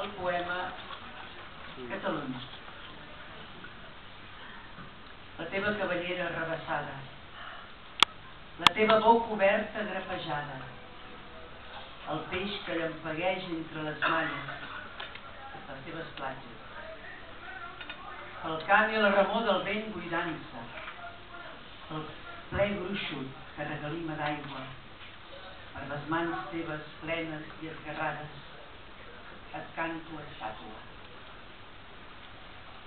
el poema Catalunya. La teva cabellera rebassada, la teva boca oberta grapejada, el peix que llampegueja entre les malles, les teves platges, el cant i la remor del vent buidant-se, el ple gruixut que regalima d'aigua, per les mans teves plenes i esguerrades, et canto estàtua.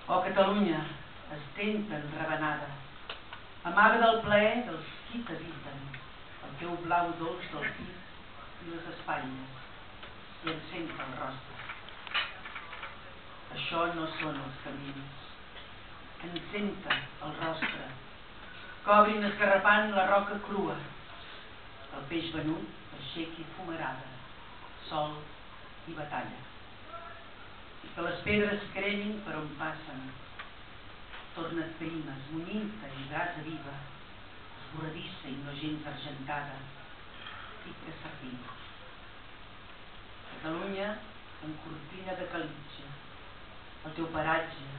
Oh, Catalunya, estenta enravenada, amaga del plaer dels qui t'habiten, el teu blau dolç del pit i les espatlles, i encenta el rostre. Això no són els camins. Encenta el rostre, cobrin esgarrapant la roca crua, el peix venut aixequi fumarada, sol i batalla. I que les pedres cremin per on passen, torna't primes, munyint-te i brasa viva, esborradissa i no gens argentada, pica sardina. Catalunya en cortina de calitja, el teu paratge,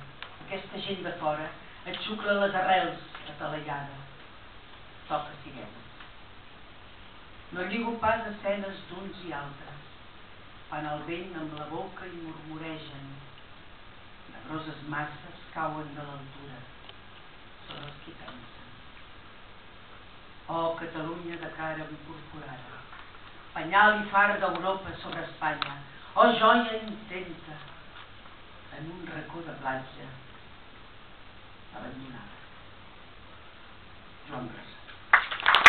aquesta gent de fora, et xucla les arrels atalaiada. Toca siguetes. No lligo pas escenes d'uns i altres. Fan el vent amb la boca i murmuregen. Negroses masses cauen de l'altura sobre els qui pensen. Oh, Catalunya de cara emporporada, penyal i far d'Europa sobre Espanya. Oh, joia intenta en un racó de platja abandonada. Joan Bras.